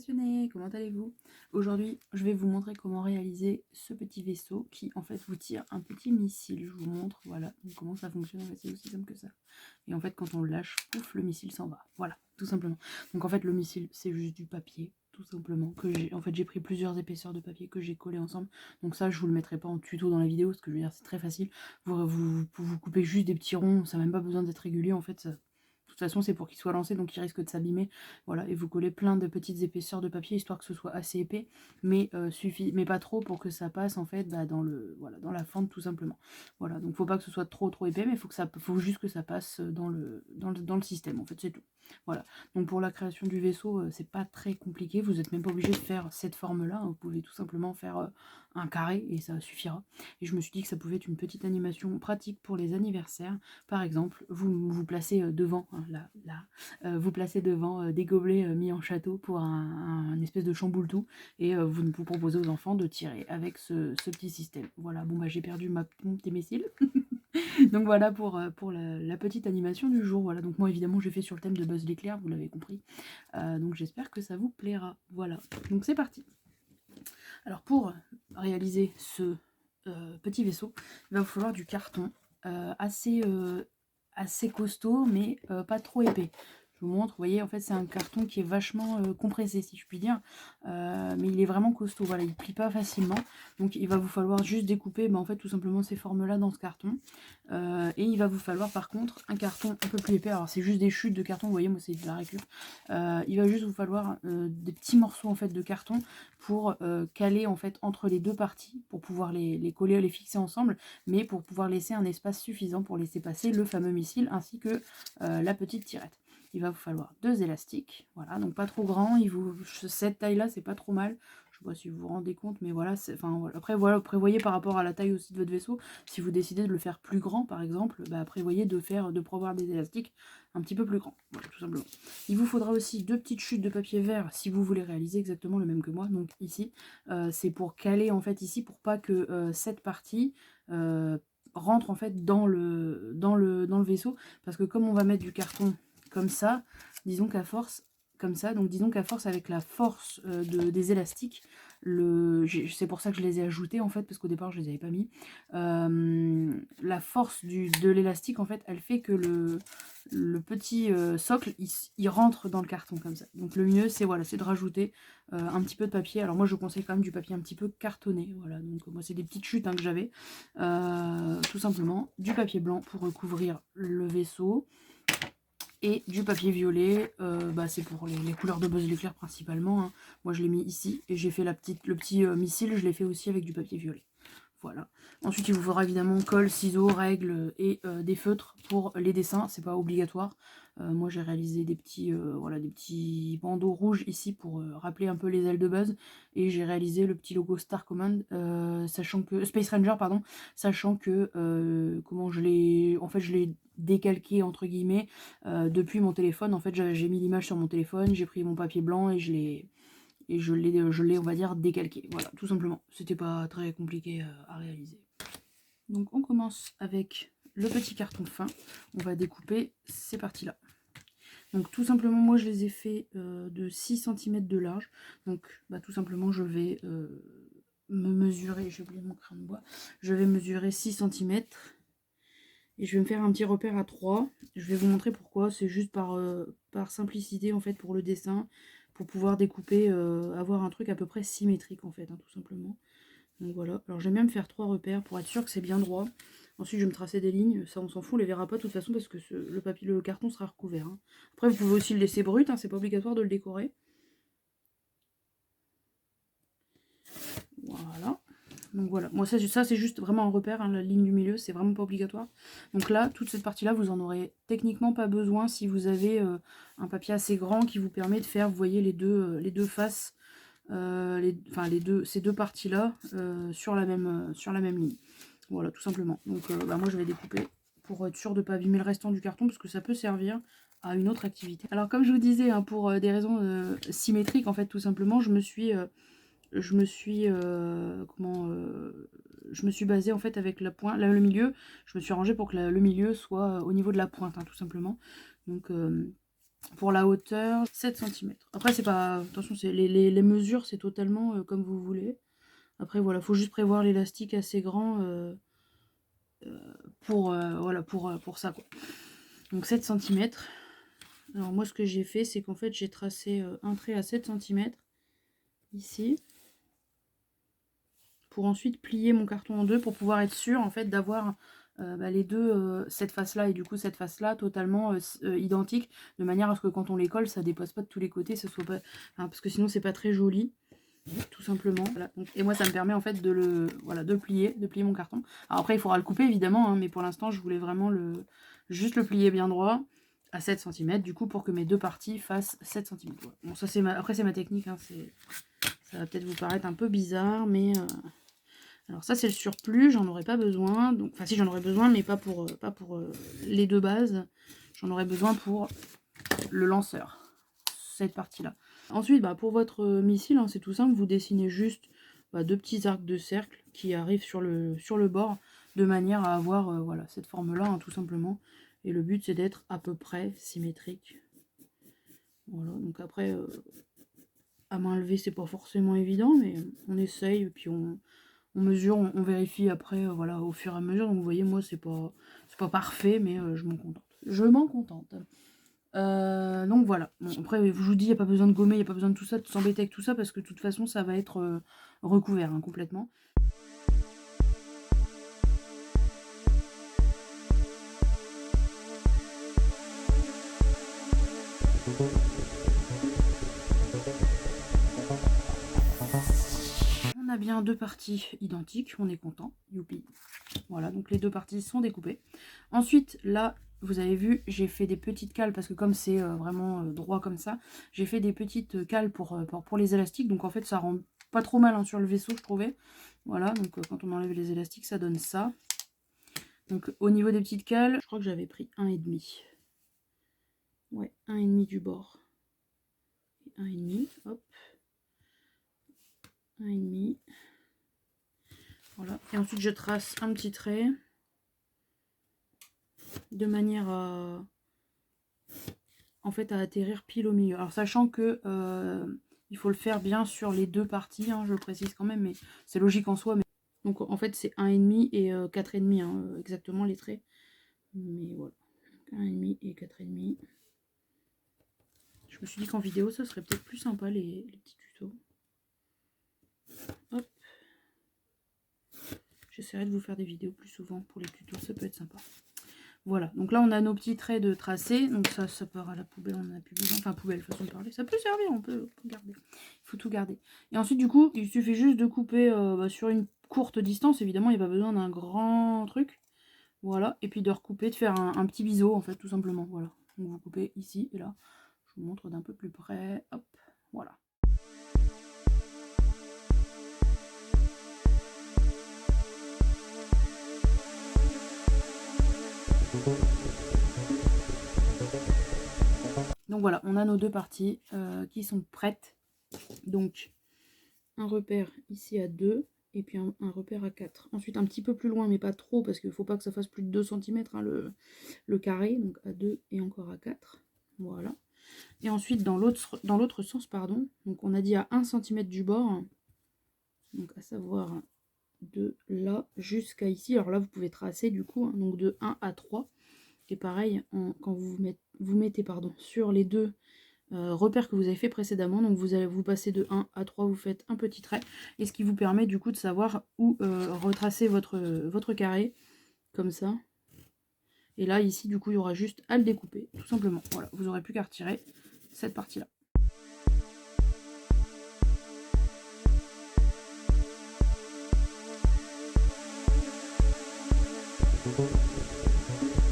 passionnés, comment allez-vous? Aujourd'hui, je vais vous montrer comment réaliser ce petit vaisseau qui en fait vous tire un petit missile. Je vous montre, voilà, donc, comment ça fonctionne, en fait, c'est aussi simple que ça. Et en fait, quand on le lâche, pouf, le missile s'en va. Voilà, tout simplement. Donc en fait, le missile, c'est juste du papier, tout simplement. J'ai pris plusieurs épaisseurs de papier que j'ai collé ensemble. Donc ça, je vous le mettrai pas en tuto dans la vidéo, parce que je veux dire, c'est très facile. Vous coupez juste des petits ronds, ça n'a même pas besoin d'être régulier, en fait, ça. De toute façon, c'est pour qu'il soit lancé, donc il risque de s'abîmer. Voilà, et vous collez plein de petites épaisseurs de papier, histoire que ce soit assez épais, mais mais pas trop pour que ça passe en fait dans la fente tout simplement. Voilà, donc faut pas que ce soit trop épais, mais faut juste que ça passe dans le système, en fait, c'est tout. Voilà, donc pour la création du vaisseau, c'est pas très compliqué, vous n'êtes même pas obligé de faire cette forme-là, hein. Vous pouvez tout simplement faire un carré et ça suffira. Et je me suis dit que ça pouvait être une petite animation pratique pour les anniversaires. Par exemple, vous placez devant, hein, vous placez devant des gobelets mis en château pour un espèce de chamboule-tout, et vous proposez aux enfants de tirer avec ce petit système. Voilà, bon bah j'ai perdu mon petit missile. Donc voilà pour la petite animation du jour. Voilà, donc moi évidemment j'ai fait sur le thème de Buzz l'éclair, vous l'avez compris. Donc j'espère que ça vous plaira. Voilà, donc c'est parti. Alors pour réaliser ce petit vaisseau, il va vous falloir du carton assez costaud, mais pas trop épais. Je vous montre, vous voyez, en fait c'est un carton qui est vachement compressé, si je puis dire, mais il est vraiment costaud, voilà, il plie pas facilement, donc il va vous falloir juste découper en fait tout simplement ces formes là dans ce carton, et il va vous falloir par contre un carton un peu plus épais. Alors c'est juste des chutes de carton, vous voyez, moi c'est de la récup. Il va juste vous falloir des petits morceaux en fait de carton pour caler en fait entre les deux parties, pour pouvoir les coller, les fixer ensemble, mais pour pouvoir laisser un espace suffisant pour laisser passer le fameux missile ainsi que la petite tirette. Il va vous falloir 2 élastiques, voilà, donc pas trop grand, cette taille là c'est pas trop mal. Je sais pas si vous vous rendez compte, mais voilà, voilà. Après voilà, prévoyez par rapport à la taille aussi de votre vaisseau. Si vous décidez de le faire plus grand par exemple, prévoyez de prévoir des élastiques un petit peu plus grands, voilà, tout simplement. Il vous faudra aussi 2 petites chutes de papier vert si vous voulez réaliser exactement le même que moi. Donc ici, c'est pour caler en fait ici, pour pas que cette partie rentre en fait dans le vaisseau, parce que comme on va mettre du carton comme ça, disons qu'à force, comme ça, donc disons qu'à force, avec la force des élastiques, c'est pour ça que je les ai ajoutés en fait, parce qu'au départ je les avais pas mis, la force de l'élastique en fait, elle fait que le petit socle il rentre dans le carton comme ça. Donc le mieux c'est voilà, c'est de rajouter un petit peu de papier. Alors moi je conseille quand même du papier un petit peu cartonné, voilà, donc moi c'est des petites chutes, hein, que j'avais, tout simplement du papier blanc pour recouvrir le vaisseau, et du papier violet, c'est pour les couleurs de Buzz l'éclair principalement, hein. Moi je l'ai mis ici, et j'ai fait le petit missile, je l'ai fait aussi avec du papier violet. Voilà. Ensuite il vous faudra évidemment colle, ciseaux, règles et des feutres pour les dessins, c'est pas obligatoire. Moi j'ai réalisé des petits bandeaux rouges ici pour rappeler un peu les ailes de Buzz, et j'ai réalisé le petit logo Star Command, sachant que Space Ranger pardon, sachant que comment je l'ai décalqué entre guillemets depuis mon téléphone. En fait j'ai mis l'image sur mon téléphone, j'ai pris mon papier blanc et je l'ai on va dire décalqué, voilà, tout simplement. C'était pas très compliqué à réaliser. Donc on commence avec le petit carton fin, on va découper ces parties là. Donc tout simplement moi je les ai fait de 6 cm de large, donc tout simplement je vais me mesurer, j'ai oublié mon crayon de bois, je vais mesurer 6 cm et je vais me faire un petit repère à 3. Je vais vous montrer pourquoi, c'est juste par simplicité en fait pour le dessin, pour pouvoir découper, avoir un truc à peu près symétrique en fait, hein, tout simplement. Donc voilà, alors j'aime bien me faire 3 repères pour être sûr que c'est bien droit. Ensuite je vais me tracer des lignes, ça on s'en fout, on les verra pas de toute façon parce que le carton sera recouvert, hein. Après vous pouvez aussi le laisser brut, hein, c'est pas obligatoire de le décorer. Voilà. Donc voilà, moi ça c'est juste vraiment un repère, hein, la ligne du milieu, c'est vraiment pas obligatoire. Donc là, toute cette partie-là, vous en aurez techniquement pas besoin si vous avez un papier assez grand qui vous permet de faire, vous voyez, les deux faces, ces deux parties-là sur la même ligne. Voilà, tout simplement. Donc moi je vais découper pour être sûr de ne pas abîmer le restant du carton, parce que ça peut servir à une autre activité. Alors comme je vous disais, hein, pour des raisons symétriques, en fait, tout simplement, je me suis basée en fait avec la pointe, là, le milieu, je me suis arrangée pour que le milieu soit au niveau de la pointe, hein, tout simplement. Donc Pour la hauteur, 7 cm. Après, c'est pas... Attention, les mesures, c'est totalement comme vous voulez. Après, voilà, faut juste prévoir l'élastique assez grand voilà, pour ça, quoi. Donc 7 cm. Alors moi, ce que j'ai fait, c'est qu'en fait, j'ai tracé un trait à 7 cm ici. Pour ensuite plier mon carton en deux pour pouvoir être sûr, en fait, d'avoir les deux, cette face-là et du coup cette face-là, totalement identiques, de manière à ce que quand on les colle, ça dépasse pas de tous les côtés, ce soit pas... Enfin, parce que sinon, c'est pas très joli. Tout simplement, voilà. Donc, et moi ça me permet en fait de le plier mon carton. Alors après il faudra le couper évidemment, hein, mais pour l'instant je voulais vraiment juste le plier bien droit à 7 cm du coup pour que mes deux parties fassent 7 cm. Voilà. Bon, ça c'est après c'est ma technique, hein, ça va peut-être vous paraître un peu bizarre, mais alors ça c'est le surplus, j'en aurais pas besoin, donc enfin si j'en aurais besoin, mais pas pour les deux bases, j'en aurais besoin pour le lanceur, cette partie là. Ensuite, pour votre missile, hein, c'est tout simple, vous dessinez juste deux petits arcs de cercle qui arrivent sur le bord, de manière à avoir voilà, cette forme-là, hein, tout simplement. Et le but, c'est d'être à peu près symétrique. Voilà, donc après, à main levée, c'est pas forcément évident, mais on essaye, et puis on mesure, on vérifie après, voilà, au fur et à mesure. Donc vous voyez, moi, c'est pas parfait, mais je m'en contente. Je m'en contente. Donc voilà. Bon, après, je vous dis, il n'y a pas besoin de gommer, il n'y a pas besoin de tout ça, de s'embêter avec tout ça, parce que de toute façon, ça va être recouvert, hein, complètement. On a bien deux parties identiques, on est content, youpi. Voilà, donc les deux parties sont découpées. Ensuite, là, vous avez vu, j'ai fait des petites cales, parce que comme c'est vraiment droit comme ça, j'ai fait des petites cales pour les élastiques, donc en fait, ça rend pas trop mal, hein, sur le vaisseau, je trouvais. Voilà, donc quand on enlève les élastiques, ça donne ça. Donc au niveau des petites cales, je crois que j'avais pris 1,5. Ouais, 1,5 du bord. 1,5, hop. 1,5. Voilà. Et ensuite je trace un petit trait. De manière à... En fait, à atterrir pile au milieu. Alors sachant que il faut le faire bien sur les deux parties, hein, je le précise quand même, mais c'est logique en soi. Mais... Donc en fait c'est 1,5 et 4,5, hein, exactement les traits. Mais voilà. 1,5 et 4,5. Je me suis dit qu'en vidéo, ça serait peut-être plus sympa les petits tutos. Hop. J'essaierai de vous faire des vidéos plus souvent pour les tutos, ça peut être sympa. Voilà, donc là on a nos petits traits de tracé, donc ça part à la poubelle, on en a plus besoin, enfin poubelle, façon de parler, ça peut servir, on peut garder, il faut tout garder. Et ensuite du coup, il suffit juste de couper sur une courte distance, évidemment il n'y a pas besoin d'un grand truc, voilà, et puis de recouper, de faire un petit biseau en fait, tout simplement, voilà. Donc vous coupez ici et là, je vous montre d'un peu plus près, hop, voilà. Donc voilà, on a nos deux parties qui sont prêtes. Donc un repère ici à 2 et puis un repère à 4. Ensuite un petit peu plus loin mais pas trop parce qu'il ne faut pas que ça fasse plus de 2 cm, hein, le carré. Donc à 2 et encore à 4. Voilà. Et ensuite dans l'autre sens, pardon, donc on a dit à 1 cm du bord. Donc à savoir de là jusqu'à ici. Alors là vous pouvez tracer du coup, hein, donc de 1 à 3. Et pareil, quand vous mettez sur les deux repères que vous avez fait précédemment, donc vous passez de 1 à 3, vous faites un petit trait, et ce qui vous permet du coup de savoir où retracer votre carré, comme ça. Et là, ici, du coup, il y aura juste à le découper, tout simplement. Voilà, vous n'aurez plus qu'à retirer cette partie-là.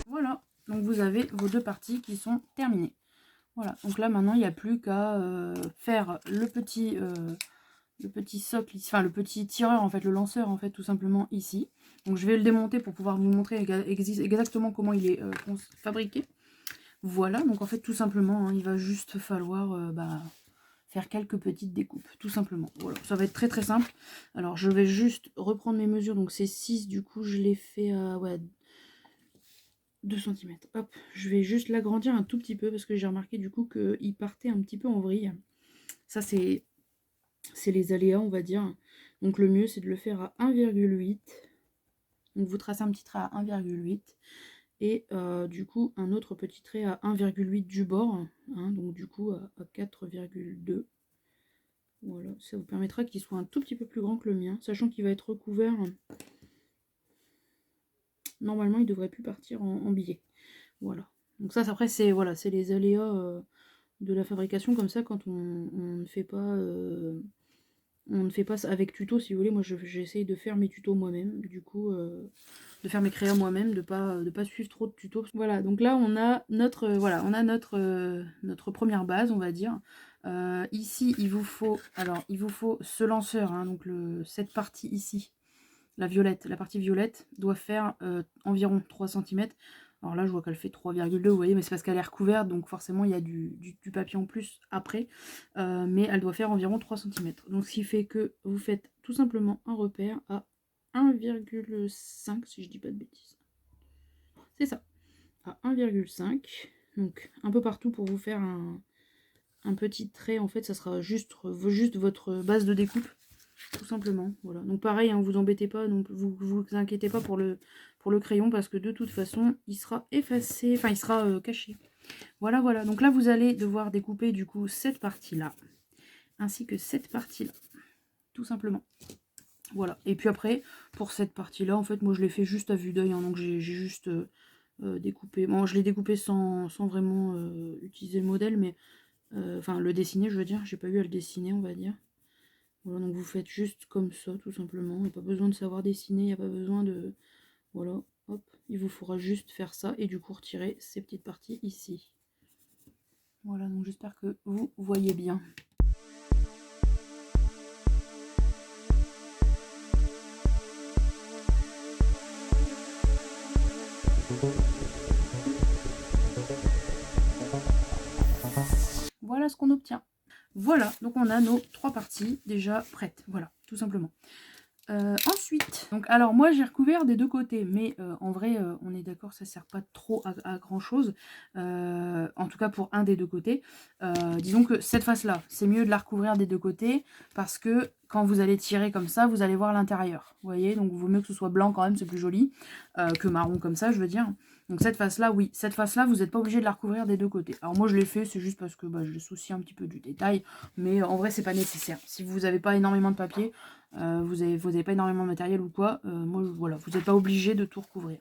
Voilà, donc vous avez vos deux parties qui sont terminées. Voilà, donc là maintenant il n'y a plus qu'à faire le petit socle, enfin le petit tireur en fait, le lanceur en fait, tout simplement ici. Donc je vais le démonter pour pouvoir vous montrer exactement comment il est fabriqué. Voilà, donc en fait tout simplement, hein, il va juste falloir faire quelques petites découpes, tout simplement. Voilà, ça va être très très simple. Alors je vais juste reprendre mes mesures, donc c'est 6, du coup je l'ai fait à 2 cm. Hop, je vais juste l'agrandir un tout petit peu parce que j'ai remarqué du coup qu'il partait un petit peu en vrille. Ça, c'est les aléas, on va dire. Donc le mieux, c'est de le faire à 1,8. Donc vous tracez un petit trait à 1,8. Et du coup, un autre petit trait à 1,8 du bord. Hein, donc du coup, à 4,2. Voilà, ça vous permettra qu'il soit un tout petit peu plus grand que le mien. Sachant qu'il va être recouvert. Normalement, il devrait plus partir en billet. Voilà. Donc ça, après, c'est voilà, c'est les aléas de la fabrication comme ça quand on ne fait pas ça avec tuto, si vous voulez. Moi j'essaye de faire mes tutos moi-même, du coup de faire mes créas moi-même, de pas suivre trop de tutos. Voilà, donc là on a notre notre première base, on va dire. Ici il vous faut ce lanceur, hein, donc cette partie ici, la partie violette doit faire environ 3 cm. Alors là, je vois qu'elle fait 3,2, vous voyez, mais c'est parce qu'elle est recouverte, donc forcément, il y a du papier en plus après. Mais elle doit faire environ 3 cm. Donc, ce qui fait que vous faites tout simplement un repère à 1,5, si je dis pas de bêtises. C'est ça, à 1,5. Donc, un peu partout pour vous faire un petit trait. En fait, ça sera juste votre base de découpe. Tout simplement, voilà. Donc pareil, hein, vous embêtez pas, donc vous inquiétez pas pour le crayon, parce que de toute façon, il sera effacé, enfin il sera caché. Voilà, voilà. Donc là, vous allez devoir découper du coup cette partie-là, ainsi que cette partie-là, tout simplement. Voilà. Et puis après, pour cette partie-là, en fait, moi je l'ai fait juste à vue d'œil, hein, donc j'ai juste découpé. Bon, je l'ai découpé sans vraiment utiliser le modèle, mais enfin le dessiner, je veux dire. J'ai pas eu à le dessiner, on va dire. Voilà, donc vous faites juste comme ça, tout simplement. Il n'y a pas besoin de savoir dessiner, il n'y a pas besoin de... Voilà, hop, il vous faudra juste faire ça et du coup retirer ces petites parties ici. Voilà, donc j'espère que vous voyez bien. Voilà ce qu'on obtient. Voilà, donc on a nos 3 parties déjà prêtes. Voilà, tout simplement. Ensuite, donc alors moi j'ai recouvert des 2 côtés, mais en vrai on est d'accord, ça sert pas trop à grand chose, en tout cas pour un des 2 côtés. Disons que cette face là, c'est mieux de la recouvrir des 2 côtés, parce que quand vous allez tirer comme ça, vous allez voir l'intérieur, vous voyez, donc il vaut mieux que ce soit blanc quand même, c'est plus joli, que marron comme ça, je veux dire. Donc cette face là, oui, cette face là, vous n'êtes pas obligé de la recouvrir des 2 côtés. Alors moi je l'ai fait, c'est juste parce que je soucie un petit peu du détail, mais en vrai c'est pas nécessaire. Si vous n'avez pas énormément de papier, vous avez pas énormément de matériel ou quoi, moi voilà, vous n'êtes pas obligé de tout recouvrir.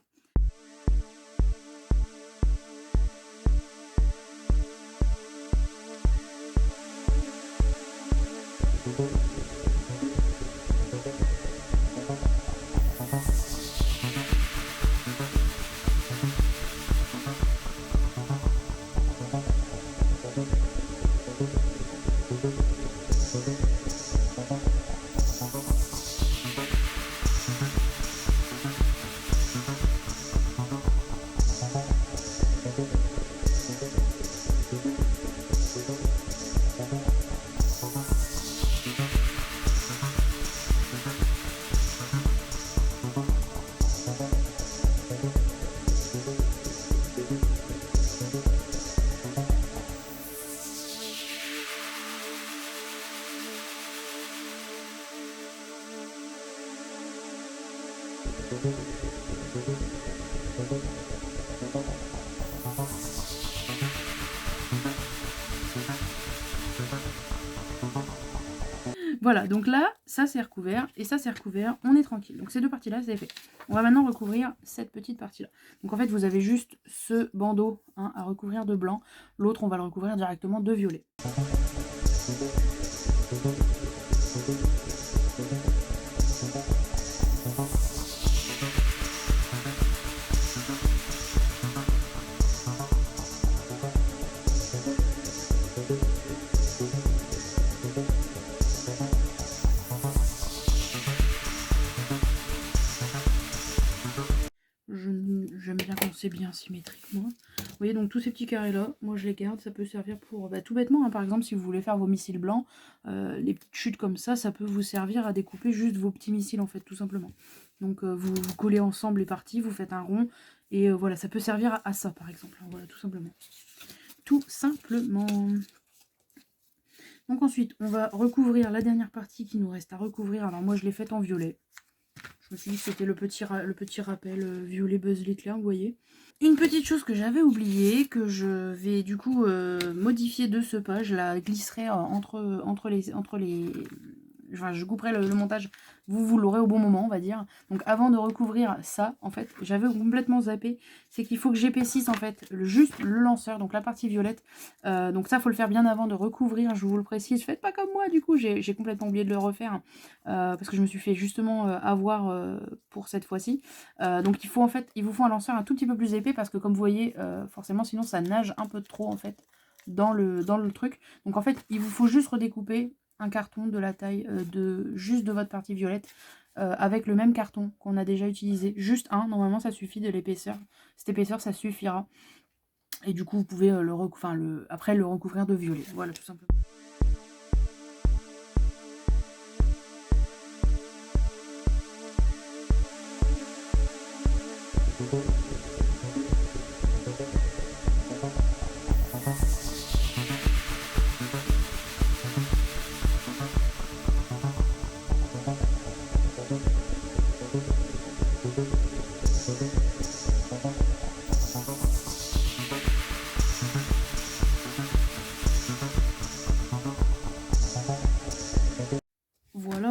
Voilà, donc là, ça c'est recouvert et ça c'est recouvert, on est tranquille. Donc ces 2 parties-là, c'est fait. On va maintenant recouvrir cette petite partie-là. Donc en fait, vous avez juste ce bandeau, hein, à recouvrir de blanc. L'autre, on va le recouvrir directement de violet. J'aime bien quand c'est bien symétrique, moi. Vous voyez, donc tous ces petits carrés là, moi je les garde, ça peut servir pour, tout bêtement, hein, par exemple si vous voulez faire vos missiles blancs, les petites chutes comme ça peut vous servir à découper juste vos petits missiles en fait, tout simplement. Donc vous collez ensemble les parties, vous faites un rond, Et voilà, ça peut servir à ça par exemple, hein, voilà, tout simplement. Tout simplement. Donc ensuite, on va recouvrir la dernière partie qui nous reste à recouvrir. Alors moi je l'ai faite en violet. Je me suis dit que c'était le petit rappel violet Buzz l'éclair, vous voyez. Une petite chose que j'avais oubliée, que je vais du coup modifier de ce pas, je la glisserai entre les... Enfin, je couperai le montage, vous l'aurez au bon moment, on va dire. Donc avant de recouvrir ça, en fait, j'avais complètement zappé. C'est qu'il faut que j'épaississe, en fait, juste le lanceur, donc la partie violette. Donc ça, il faut le faire bien avant de recouvrir, je vous le précise. Faites pas comme moi, du coup, j'ai complètement oublié de le refaire. Parce que je me suis fait justement avoir pour cette fois-ci. Donc il faut, en fait, il vous faut un lanceur un tout petit peu plus épais, parce que comme vous voyez, forcément, sinon ça nage un peu trop, en fait, dans le truc. Donc en fait, il vous faut juste redécouper un carton de la taille juste de votre partie violette avec le même carton qu'on a déjà utilisé. Juste un, normalement ça suffit de l'épaisseur. Cette épaisseur ça suffira. Et du coup vous pouvez après le recouvrir de violet. Voilà tout simplement.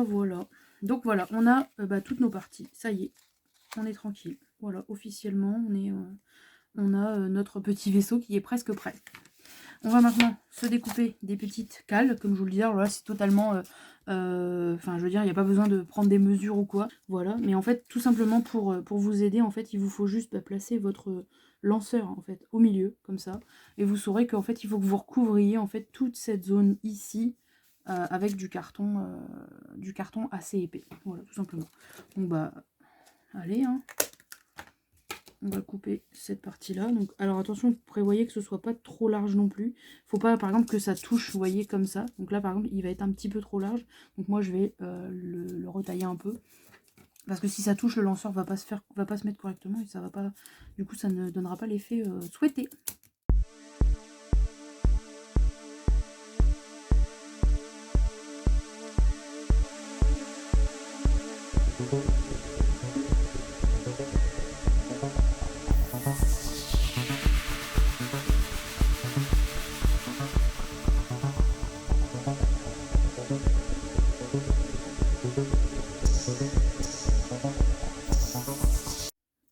Voilà. Donc voilà, on a toutes nos parties. Ça y est, on est tranquille. Voilà, officiellement, on a notre petit vaisseau qui est presque prêt. On va maintenant se découper des petites cales, comme je vous le disais. Alors là, c'est totalement... Enfin, je veux dire, il n'y a pas besoin de prendre des mesures ou quoi. Voilà, mais en fait, tout simplement pour vous aider, en fait, il vous faut juste placer votre lanceur, en fait, au milieu, comme ça. Et vous saurez qu'en fait, il faut que vous recouvriez, en fait, toute cette zone ici, avec du carton assez épais. Voilà, tout simplement. Donc, bah, allez, hein. On va couper cette partie-là. Donc, alors attention, prévoyez que ce soit pas trop large non plus. Faut pas, par exemple, que ça touche, vous voyez, comme ça. Donc là, par exemple, il va être un petit peu trop large. Donc moi, je vais le retailler un peu. Parce que si ça touche, le lanceur va pas se mettre correctement et ça va pas. Du coup, ça ne donnera pas l'effet souhaité.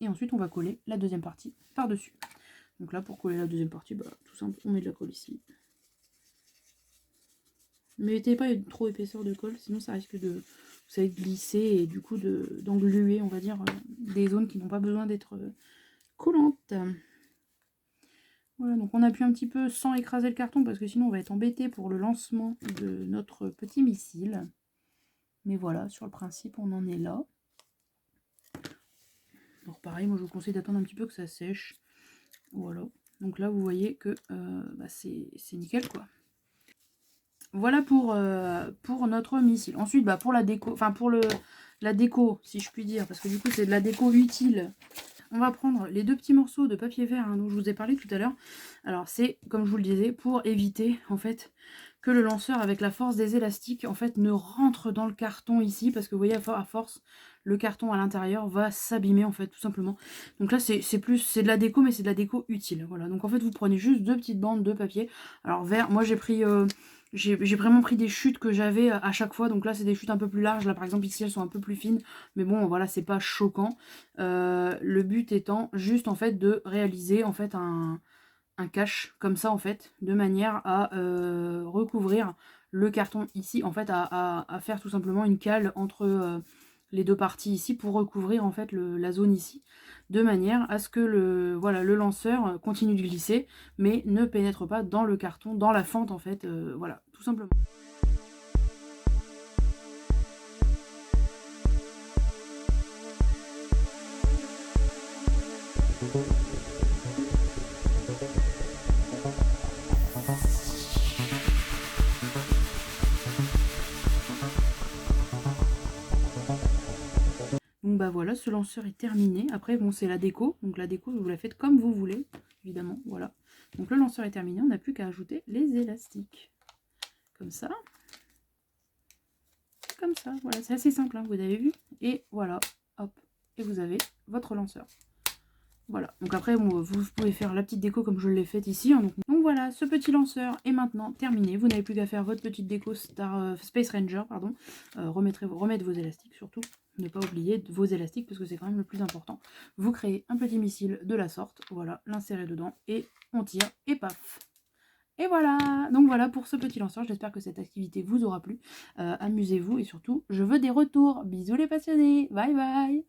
Et ensuite, on va coller la deuxième partie par-dessus. Donc là, pour coller la deuxième partie, bah, tout simple, on met de la colle ici. Ne mettez pas trop épaisseur de colle, sinon ça risque de, vous savez, glisser et du coup d'engluer, on va dire, des zones qui n'ont pas besoin d'être collantes. Voilà, donc on appuie un petit peu sans écraser le carton parce que sinon on va être embêté pour le lancement de notre petit missile. Mais voilà, sur le principe, on en est là. Donc pareil, moi je vous conseille d'attendre un petit peu que ça sèche. Voilà, donc là vous voyez que c'est nickel quoi. Voilà pour notre missile. Ensuite, pour la déco, enfin pour la déco, si je puis dire, parce que du coup c'est de la déco utile. On va prendre les deux petits morceaux de papier vert dont je vous ai parlé tout à l'heure. Alors c'est, comme je vous le disais, pour éviter en fait que le lanceur, avec la force des élastiques, en fait ne rentre dans le carton ici, parce que vous voyez, à force, le carton à l'intérieur va s'abîmer en fait, tout simplement. Donc là c'est de la déco, mais c'est de la déco utile. Voilà, donc en fait vous prenez juste deux petites bandes de papier. Alors vert, moi j'ai pris... j'ai vraiment pris des chutes que j'avais à chaque fois. Donc là, c'est des chutes un peu plus larges. Là, par exemple, ici, elles sont un peu plus fines. Mais bon, voilà, c'est pas choquant. Le but étant juste, en fait, de réaliser, en fait, un cache comme ça, en fait. De manière à recouvrir le carton ici. En fait, à faire tout simplement une cale entre les deux parties ici pour recouvrir, en fait, la zone ici. De manière à ce que le lanceur continue de glisser, mais ne pénètre pas dans le carton, dans la fente en fait, voilà, tout simplement. Donc bah voilà, ce lanceur est terminé. Après, bon, c'est la déco. Donc la déco, vous la faites comme vous voulez, évidemment. Voilà. Donc le lanceur est terminé. On n'a plus qu'à ajouter les élastiques. Comme ça. Comme ça. Voilà, c'est assez simple, hein, vous avez vu. Et voilà, hop. Et vous avez votre lanceur. Voilà, donc après bon, vous pouvez faire la petite déco comme je l'ai faite ici. Hein, donc voilà, ce petit lanceur est maintenant terminé. Vous n'avez plus qu'à faire votre petite déco Space Ranger, pardon. Remettre vos élastiques surtout. Ne pas oublier vos élastiques parce que c'est quand même le plus important. Vous créez un petit missile de la sorte, voilà, l'insérer dedans et on tire et paf. Et voilà, donc voilà pour ce petit lanceur. J'espère que cette activité vous aura plu. Amusez-vous et surtout, je veux des retours. Bisous les passionnés, bye bye.